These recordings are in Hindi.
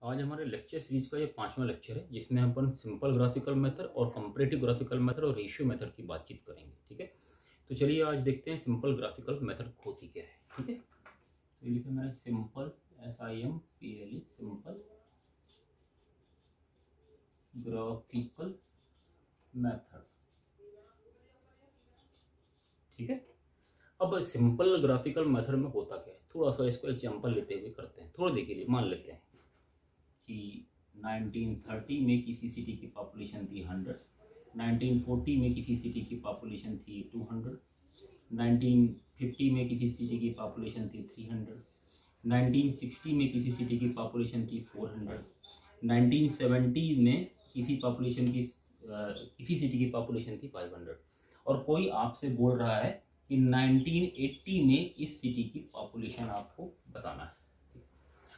आज हमारे लेक्चर सीरीज का ये 5वां लेक्चर है, जिसमें अपन सिंपल ग्राफिकल मेथड और कंपैरेटिव ग्राफिकल मेथड और रेशियो मेथड की बातचीत करेंगे। ठीक है, तो चलिए आज देखते हैं सिंपल ग्राफिकल मेथड होती क्या है। ठीक है, तो ये लिखा मैंने simple SIMPLE simple graphical method. ठीक है, अब सिंपल ग्राफिकल मेथड में होता क्या है, थोड़ा सा इसको एग्जांपल लेते हुए करते हैं। थोड़ी देर के लिए मान लेते हैं कि 1930 में किसी सिटी की पॉपुलेशन थी 100, 1940 में किसी सिटी की पॉपुलेशन थी 200, 1950 में किसी सिटी की पॉपुलेशन थी 300, 1960 में किसी सिटी की पॉपुलेशन थी 400, 1970 में किसी सिटी की पॉपुलेशन थी 500, और कोई आपसे बोल रहा है कि 1980 में इस सिटी की पॉपुलेशन आपको बताना है।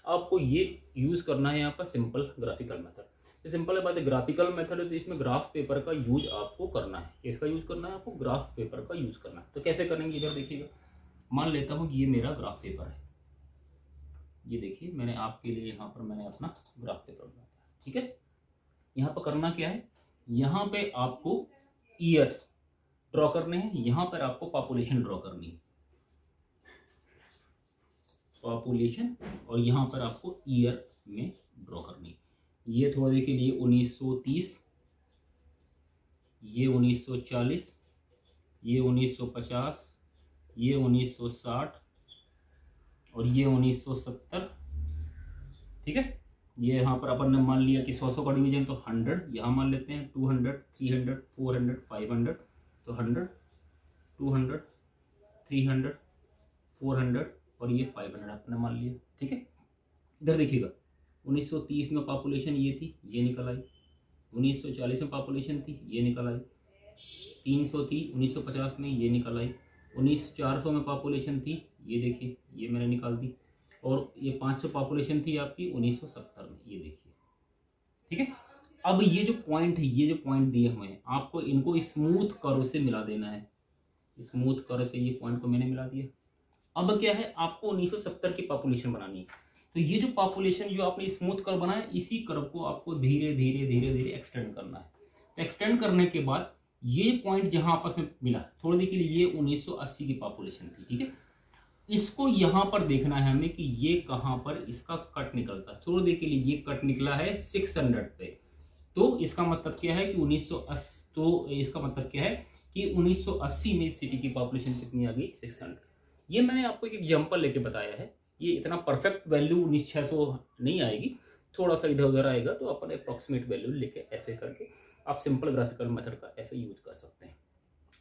आपको ये यूज करना है यहाँ पर सिंपल ग्राफिकल मेथड। तो सिंपल बात है, ग्राफिकल मेथड है तो इसमें ग्राफ पेपर का यूज आपको करना है। किसका यूज करना है? आपको ग्राफ पेपर का यूज करना है। तो कैसे करेंगे, इधर देखिएगा। मान लेता हूँ कि ये मेरा ग्राफ पेपर है। ये देखिए, मैंने आपके लिए यहाँ पर मैंने अपना ग्राफ पेपर बनाया। ठीक है, यहाँ पर करना क्या है, यहाँ पे आपको ईयर ड्रॉ करने हैं, यहाँ पर आपको पॉपुलेशन ड्रॉ करनी है, पॉपुलेशन, और यहाँ पर आपको ईयर में ड्रॉ करनी है। ये थोड़े के लिए 1930, ये 1940, ये 1950, ये 1960 और ये 1970। ठीक है, ये यहाँ पर अपन ने मान लिया कि 100 का डिवीजन, तो 100 यहाँ मान लेते हैं, 200, 300, 400, 500, तो 100, 200, 300, 400 और ये 500 आपने मान लिया। ठीक है, इधर देखिएगा, 1930 में पॉपुलेशन ये थी, ये निकल आई। 1940 में पॉपुलेशन थी, ये निकल आई। 300 थी 1950 में, ये निकल आई। 400 में पॉपुलेशन थी, ये देखिए, ये मैंने निकाल दी। और ये 500 पॉपुलेशन थी आपकी 1970 में, ये देखिए। ठीक है, अब ये जो पॉइंट है, ये जो पॉइंट दिए हुए हैं, आपको इनको स्मूथ कर्व से मिला देना है। स्मूथ कर्व से ये पॉइंट को मैंने मिला दिया। अब क्या है, आपको 1970 की पॉपुलेशन बनानी है। तो ये जो पॉपुलेशन जो आपने स्मूथ कर्व बनाया, इसी कर्व को आपको धीरे धीरे धीरे धीरे एक्सटेंड करना है। तो एक्सटेंड करने के बाद ये पॉइंट जहां आपस में मिला, थोड़ी देर के लिए ये 1980 की पॉपुलेशन थी। ठीक है, इसको यहां पर देखना है हमें कि ये कहां पर इसका कट निकलता है। थोड़ी देर के लिए ये कट निकला है 600 पे, तो इसका मतलब क्या है कि 1980, तो इसका मतलब क्या है कि 1980 में सिटी की पॉपुलेशन कितनी आ गई, 600। ये मैंने आपको एक एग्जांपल लेके बताया है। ये इतना परफेक्ट वैल्यू 1900 नहीं आएगी, थोड़ा सा इधर उधर आएगा, तो अपन अप्रॉक्सीमेट वैल्यू लेके ऐसे करके आप सिंपल ग्राफिकल मेथड का ऐसे यूज कर सकते हैं।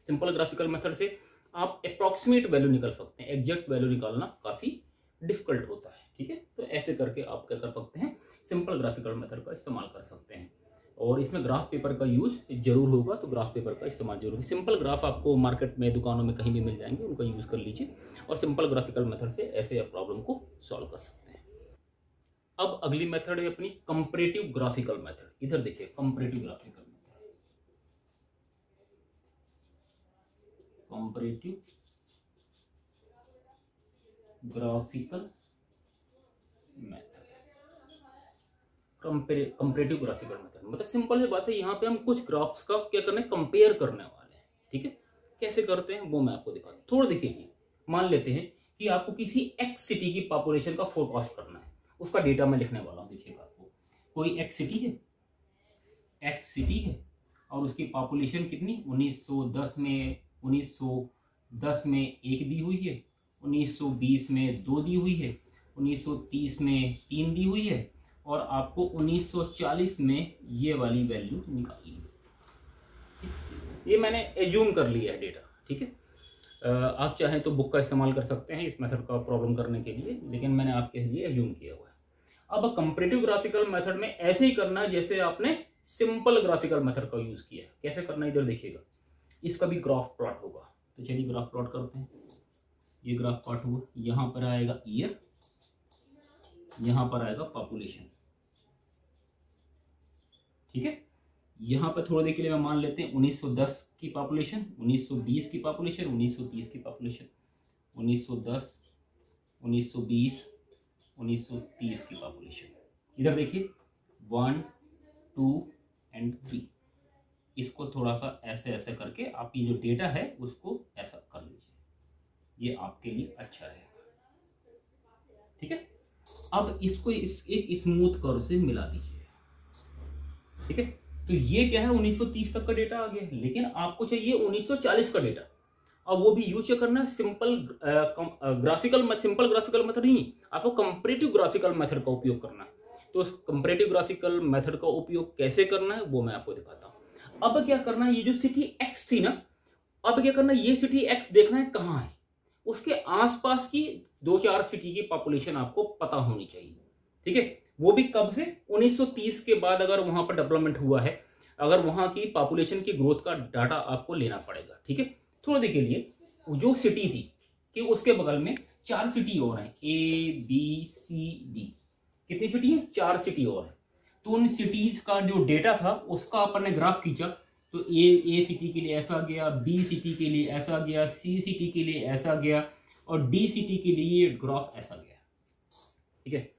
सिंपल ग्राफिकल मेथड से आप अप्रॉक्सीमेट वैल्यू निकाल सकते हैं, एग्जैक्ट वैल्यू निकालना काफी डिफिकल्ट होता है। ठीक है, तो ऐसे करके आप क्या कर सकते हैं, सिंपल ग्राफिकल मेथड का इस्तेमाल कर सकते हैं। और इसमें ग्राफ पेपर का यूज जरूर होगा, तो ग्राफ पेपर का इस्तेमाल जरूर है। सिंपल ग्राफ आपको मार्केट में, दुकानों में कहीं भी मिल जाएंगे, उनका यूज कर लीजिए और सिंपल ग्राफिकल मेथड से ऐसे आप प्रॉब्लम को सॉल्व कर सकते हैं। अब अगली मेथड है अपनी कंपैरेटिव ग्राफिकल मेथड। इधर देखिए, comparative graphical method, comparative graphical method, comparative graphical method मतलब सिंपल सी बात है, यहाँ पे हम कुछ ग्राफ्स का क्या करना है, कंपेयर करने वाले हैं। ठीक है, कैसे करते हैं वो मैं आपको दिखाता हूँ। थोड़ा देखिए, मान लेते हैं कि आपको किसी एक्स सिटी की पॉपुलेशन का फोरकास्ट करना है, उसका डेटा मैं लिखने वाला हूँ। देखिएगा, आपको कोई एक्स सिटी है, एक्स सिटी है और उसकी पॉपुलेशन कितनी, 1910 में 1 दी हुई है, 1920 में 2 दी हुई है, 1930 में 3 दी हुई है, और आपको 1940 में ये वाली वैल्यू निकालनी है। ये मैंने एज्यूम कर लिया है डेटा। ठीक है, आप चाहें तो बुक का इस्तेमाल कर सकते हैं इस मेथड का प्रॉब्लम करने के लिए, लेकिन मैंने आपके लिए एज्यूम किया हुआ है। अब कंपैरेटिव ग्राफिकल मेथड में ऐसे ही करना है जैसे आपने सिंपल ग्राफिकल मेथड का यूज किया है। कैसे करना है, इधर देखिएगा, इसका भी ग्राफ प्लॉट होगा। तो चलिए ग्राफ प्लॉट करते हैं। ये ग्राफ प्लॉट हुआ, यहाँ पर आएगा ईयर, यहाँ पर आएगा पॉपुलेशन। ठीक है, यहाँ पर थोड़ी देर के लिए मैं मान लेते हैं 1910 की पॉपुलेशन, 1920 की पॉपुलेशन, 1930 की पॉपुलेशन, 1910, 1920, 1930 की पॉपुलेशन। इधर देखिए 1 2 एंड 3, इसको थोड़ा सा ऐसे ऐसे करके आप ये जो डेटा है उसको ऐसा कर लीजिए, ये आपके लिए अच्छा रहेगा। ठीक है, अब इसको एक स्मूथ कर्व से मिला दीजिए। ठीक है, तो ये क्या है 1930 तक का डेटा आ गया, लेकिन आपको चाहिए 1940 का डेटा। अब वो भी यूज करना है सिंपल ग्राफिकल मेथड नहीं, आपको कंपैरेटिव ग्राफिकल मेथड का उपयोग करना है। तो उस कंपैरेटिव ग्राफिकल मेथड का उपयोग कैसे करना है वो मैं आपको दिखाता हूं। अब क्या करना है, ये जो सिटी एक्स थी ना, अब क्या करना है, ये सिटी एक्स देखना है कहां है, उसके आसपास की 2-4 सिटी की पॉपुलेशन आपको पता होनी चाहिए। ठीक है, वो भी कब से, 1930 के बाद अगर वहां पर डेवलपमेंट हुआ है, अगर वहां की पॉपुलेशन की ग्रोथ का डाटा आपको लेना पड़ेगा। ठीक है, थोड़ी देर के लिए जो सिटी थी कि उसके बगल में 4 सिटी और हैं, ABCD, कितनी सिटी है, 4 सिटी और है। तो उन सिटीज का जो डेटा था उसका अपन ने ग्राफ खींचा, तो ए सिटी के लिए ऐसा गया, बी सिटी के लिए ऐसा गया, सी सिटी के लिए ऐसा गया, और डी सिटी के लिए ग्राफ ऐसा गया। ठीक है,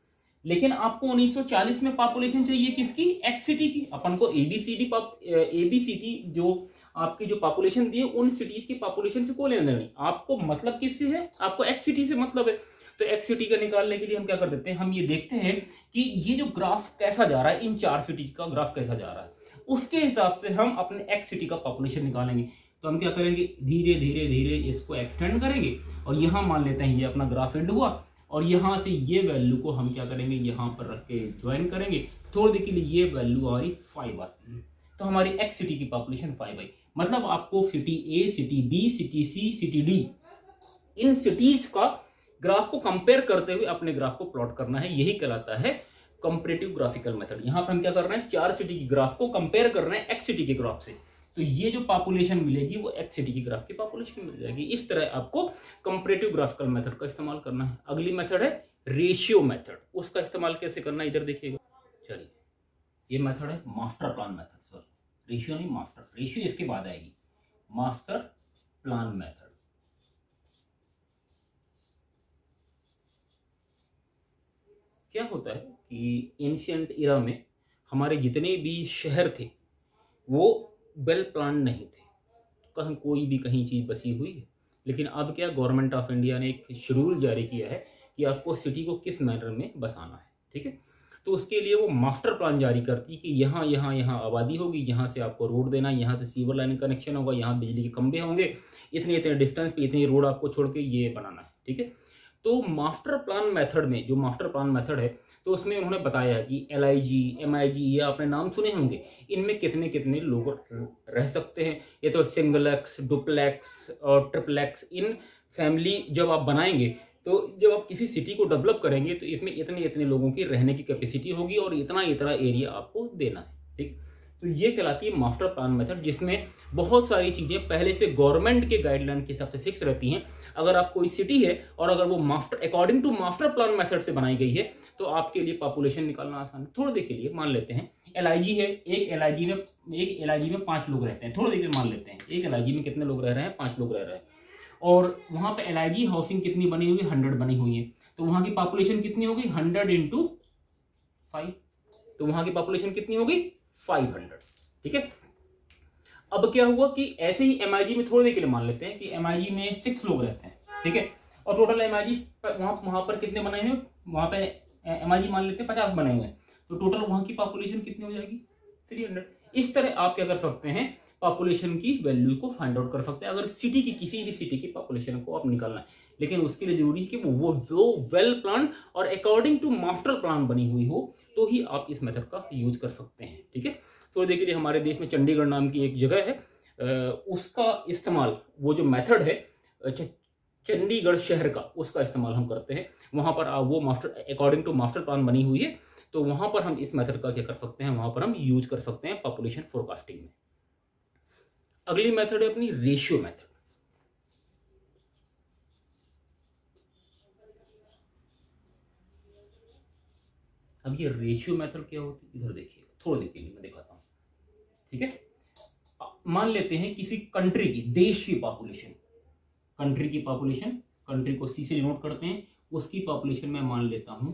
लेकिन आपको 1940 में पॉपुलेशन चाहिए किसकी, एक्स सिटी की। अपन को एबीसीडी जो आपकी जो पॉपुलेशन दी है उन सिटीज की पॉपुलेशन से कोई लेना देना नहीं, आपको मतलब किससे है, आपको एक्स सिटी से मतलब है। तो एक्स सिटी का निकालने के लिए हम क्या कर देते हैं, हम ये देखते हैं कि ये जो ग्राफ कैसा जा रहा है, इन 4 सिटीज का ग्राफ कैसा जा रहा है, उसके हिसाब से हम अपने एक्स सिटी का पॉपुलेशन निकालेंगे। तो हम क्या करेंगे, धीरे धीरे धीरे इसको एक्सटेंड करेंगे, और यहां मान लेते हैं ये अपना ग्राफ एंड हुआ, और यहां से ये वैल्यू को हम क्या करेंगे, यहां पर रख के ज्वाइन करेंगे। थोड़ी देर के लिए ये वैल्यू हमारी 5 आती है, तो हमारी एक्स सिटी की पॉपुलेशन 5 आई। मतलब आपको city A, city B, city C, city D, in cities का ग्राफ को कंपेयर करते हुए अपने ग्राफ को प्लॉट करना है, यही कहलाता है कंपैरेटिव ग्राफिकल मेथड। यहां पर हम क्या कर रहे हैं, 4 सिटी की ग्राफ को कंपेयर कर रहे हैं एक्स सिटी के ग्राफ से, तो ये जो पॉपुलेशन मिलेगी वो एक्स सिटी की ग्राफ की पॉपुलेशन मिल जाएगी। इस तरह आपको कंपैरेटिव ग्राफिकल मेथड का इस्तेमाल करना है। अगली मेथड है रेशियो मेथड, उसका इस्तेमाल कैसे करना है इधर देखिएगा। चलिए, ये मेथड है master plan method, sorry ratio नहीं, मास्टर, रेशियो इसके बाद आएगी, मास्टर प्लान मेथड। क्या होता है कि एंशिएंट इरा में हमारे जितने भी शहर थे वो वेल प्लान नहीं थे, कहीं कोई भी कहीं चीज बसी हुई है। लेकिन अब क्या, गवर्नमेंट ऑफ इंडिया ने एक शेड्यूल जारी किया है कि आपको सिटी को किस मैनर में बसाना है। ठीक है, तो उसके लिए वो मास्टर प्लान जारी करती है कि यहाँ यहाँ यहाँ आबादी होगी, यहाँ से आपको रोड देना है, यहाँ से सीवर लाइन कनेक्शन होगा, यहाँ बिजली के खंभे होंगे, इतने इतने डिस्टेंस पे इतनी रोड आपको छोड़ के ये बनाना है। ठीक है, तो मास्टर प्लान मेथड में, जो मास्टर प्लान मेथड है, तो उसमें उन्होंने बताया है कि LIG, MIG, ये आपने नाम सुने होंगे, इनमें कितने कितने लोग रह सकते हैं। ये तो सिंगलेक्स, डुप्लेक्स और ट्रिप्लेक्स, इन फैमिली जब आप बनाएंगे, तो जब आप किसी सिटी को डेवलप करेंगे तो इसमें इतने इतने लोगों की रहने की कैपेसिटी होगी और इतना इतना एरिया आपको देना है। ठीक, तो ये कहलाती है मास्टर प्लान मेथड, जिसमें बहुत सारी चीजें पहले से गवर्नमेंट के गाइडलाइन के हिसाब से फिक्स रहती हैं। अगर आप कोई सिटी है और अगर वो according to master plan method से बनाई गई है तो आपके लिए पॉपुलेशन निकालना आसान है। थोड़ी देर के लिए मान लेते हैं LIG है, एक LIG में 5 लोग रहते हैं। थोड़ी देर के लिए मान लेते हैं एक LIG में कितने लोग रह रहे हैं, 5 लोग रह रहे हैं, और वहां पे LIG हाउसिंग कितनी बनी हुई, 100 बनी हुई है। तो वहां की पॉपुलेशन कितनी होगी, 100 × 5, तो वहां की पॉपुलेशन कितनी होगी, 500। ठीक है, अब क्या हुआ कि ऐसे ही MIG में थोड़ी देर के लिए मान लेते हैं कि MIG में 6 लोग रहते हैं। ठीक है, और टोटल MIG वहां पर कितने बने हुए, वहां पे MIG मान लेते हैं 50 बने हुए हैं, तो टोटल वहां की पॉपुलेशन कितनी हो जाएगी, 300। इस तरह आप क्या कर सकते हैं, पॉपुलेशन की वैल्यू को फाइंड आउट कर सकते हैं, अगर सिटी की किसी भी सिटी की पॉपुलेशन को आप निकालना है। लेकिन उसके लिए जरूरी है कि वो जो वेल प्लान और अकॉर्डिंग टू मास्टर प्लान बनी हुई हो, तो ही आप इस मेथड का यूज कर सकते हैं। ठीक है, तो देखिए हमारे देश में चंडीगढ़ नाम की एक जगह है, उसका इस्तेमाल, वो जो मेथड है चंडीगढ़ शहर का, उसका इस्तेमाल हम करते हैं। वहां पर वो master according to master plan बनी हुई है, तो वहां पर हम इस मेथड का क्या कर सकते हैं, वहां पर हम यूज कर सकते हैं पॉपुलेशन फोरकास्टिंग में। अगली मेथड है अपनी रेशियो मेथड। अब ये रेशियो मेथड क्या होती है, इधर देखिए थोड़ी देर के लिए मैं दिखाता हूं। ठीक है, मान लेते हैं किसी कंट्री की, देश की पॉपुलेशन, कंट्री की पॉपुलेशन, कंट्री को C से डिनोट करते हैं, उसकी पॉपुलेशन मैं मान लेता हूं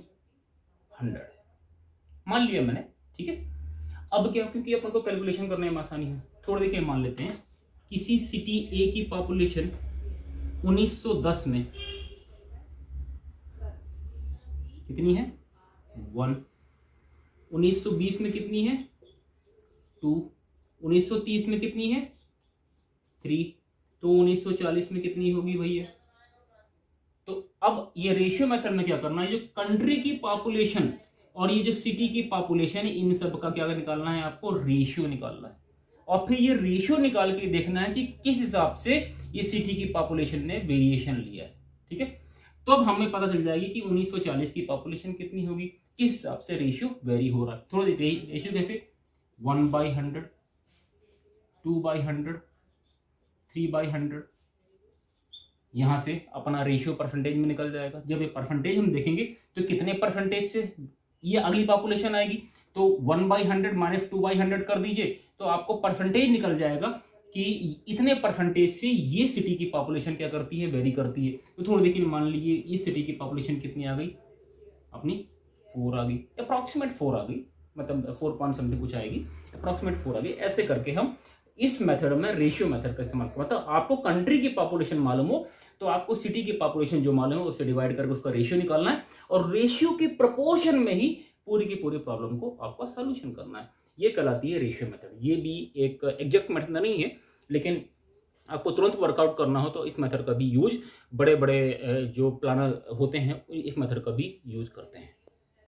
100। मान लिया मैंने, ठीक है। अब क्या, क्योंकि अपन को कैलकुलेशन करने में आसानी है, थोड़ा देखिए मान लेते हैं किसी सिटी ए की पॉपुलेशन 1910 में कितनी है 1, 1920 में कितनी है 2, 1930 में कितनी है 3, तो 1940 में कितनी होगी भैया। तो अब ये रेशियो मेथड में क्या करना है, जो कंट्री की पॉपुलेशन और ये जो सिटी की पॉपुलेशन है, इन सब का क्या निकालना है, आपको रेशियो निकालना है। और फिर ये रेशियो निकाल के देखना है कि किस हिसाब से ये सिटी की पॉपुलेशन ने वेरिएशन लिया है, ठीक है। तो अब हमें पता चल जाएगी कि 1940 की पॉपुलेशन कितनी होगी, किस हिसाब से रेशियो वेरी हो रहा है। थोड़ा रेशियो कैसे, 1/100, 2/100, 3/100, यहां से अपना रेशियो परसेंटेज में निकल जाएगा। जब ये परसेंटेज हम देखेंगे तो कितने परसेंटेज से ये अगली पॉपुलेशन आएगी, तो 1/100 माइनस 2/100 कर दीजिए, तो आपको परसेंटेज निकल जाएगा कि इतने परसेंटेज से ये सिटी की पॉपुलेशन क्या करती है, वेरी करती है। तो थोड़ा देखिए, मान लीजिए ये सिटी की पॉपुलेशन कितनी आ गई अपनी 4 आ गई, अप्रॉक्सीमेट 4 आ गई, मतलब 4 पॉइंट समथिंग कुछ आएगी, अप्रॉक्सीमेट 4 आ गई। ऐसे करके हम इस मेथड में रेशियो मेथड का इस्तेमाल करते हैं। मतलब आपको कंट्री की पॉपुलेशन मालूम हो तो आपको सिटी की पॉपुलेशन जो मालूम है उससे डिवाइड करके उसका रेशियो निकालना है, और रेशियो के प्रोपोर्शन में ही पूरी की पूरी प्रॉब्लम को आपका सॉल्यूशन करना है। ये कहलाती है रेशियो मेथड। ये भी एक एग्जैक्ट मेथड नहीं है, लेकिन आपको तुरंत वर्कआउट करना हो तो इस मेथड का भी यूज बड़े बड़े जो प्लानर होते हैं इस मेथड का भी यूज करते हैं।